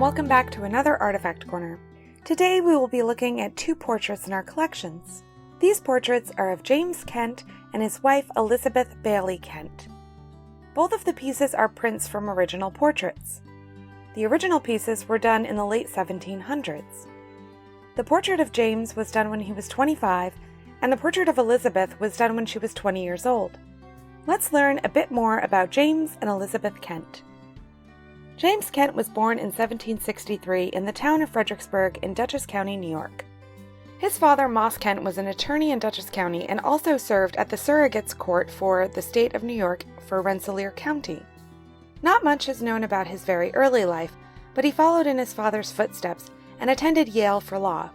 and welcome back to another Artifact Corner. Today we will be looking at two portraits in our collections. These portraits are of James Kent and his wife Elizabeth Bailey Kent. Both of the pieces are prints from original portraits. The original pieces were done in the late 1700s. The portrait of James was done when he was 25, and the portrait of Elizabeth was done when she was 20 years old. Let's learn a bit more about James and Elizabeth Kent. James Kent was born in 1763 in the town of Fredericksburg in Duchess County, New York. His father, Moss Kent, was an attorney in Duchess County and also served at the Surrogates court for the state of New York for Rensselaer County. Not much is known about his very early life, but he followed in his father's footsteps and attended Yale for law.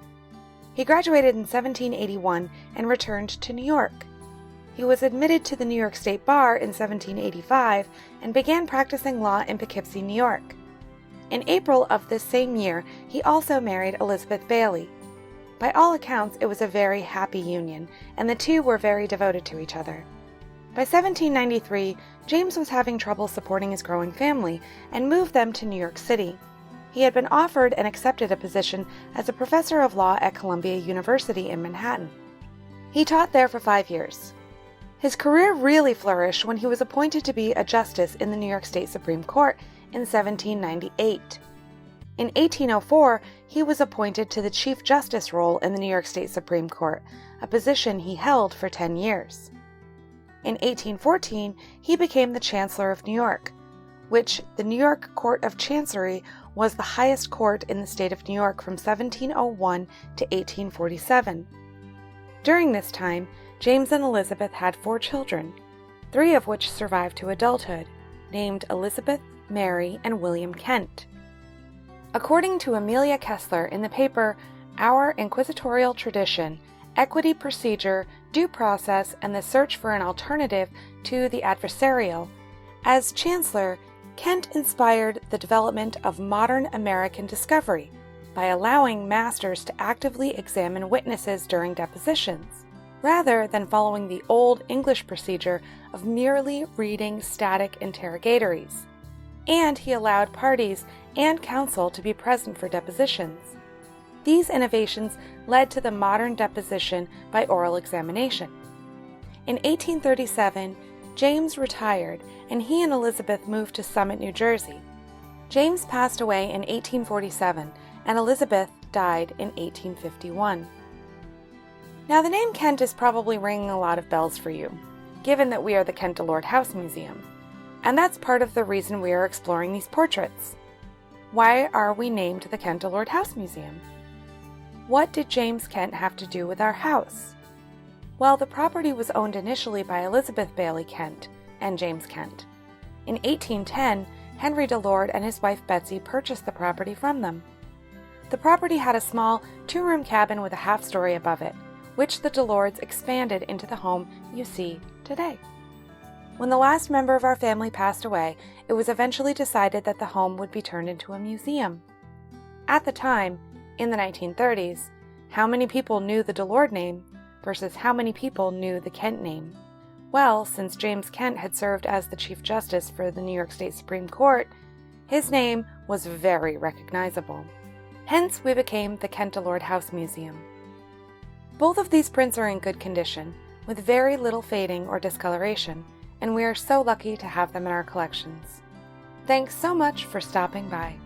He graduated in 1781 and returned to New York. He was admitted to the New York State Bar in 1785 and began practicing law in Poughkeepsie, New York. In April of this same year, he also married Elizabeth Bailey. By all accounts, it was a very happy union, and the two were very devoted to each other. By 1793, James was having trouble supporting his growing family and moved them to New York City. He had been offered and accepted a position as a professor of law at Columbia University in Manhattan. He taught there for 5 years. His career really flourished when he was appointed to be a justice in the New York State Supreme Court in 1798. In 1804, he was appointed to the Chief Justice role in the New York State Supreme Court, a position he held for 10 years. In 1814, he became the Chancellor of New York, which the New York Court of Chancery was the highest court in the state of New York from 1701 to 1847. During this time, James and Elizabeth had 4 children, 3 of which survived to adulthood, named Elizabeth, Mary, and William Kent. According to Amelia Kessler in the paper Our Inquisitorial Tradition, Equity Procedure, Due Process, and the Search for an Alternative to the Adversarial, as Chancellor, Kent inspired the development of modern American discovery by allowing masters to actively examine witnesses during depositions, rather than following the old English procedure of merely reading static interrogatories. And he allowed parties and counsel to be present for depositions. These innovations led to the modern deposition by oral examination. In 1837, James retired, and he and Elizabeth moved to Summit, New Jersey. James passed away in 1847, and Elizabeth died in 1851. Now, the name Kent is probably ringing a lot of bells for you, given that we are the Kent Delord House Museum. And that's part of the reason we are exploring these portraits. Why are we named the Kent Delord House Museum? What did James Kent have to do with our house? Well, the property was owned initially by Elizabeth Bailey Kent and James Kent. In 1810, Henry Delord and his wife Betsy purchased the property from them. The property had a small 2-room cabin with a half-story above it, which the Delords expanded into the home you see today. When the last member of our family passed away, it was eventually decided that the home would be turned into a museum. At the time, in the 1930s, how many people knew the Delord name versus how many people knew the Kent name? Well, since James Kent had served as the Chief Justice for the New York State Supreme Court, his name was very recognizable. Hence, we became the Kent Delord House Museum. Both of these prints are in good condition, with very little fading or discoloration, and we are so lucky to have them in our collections. Thanks so much for stopping by.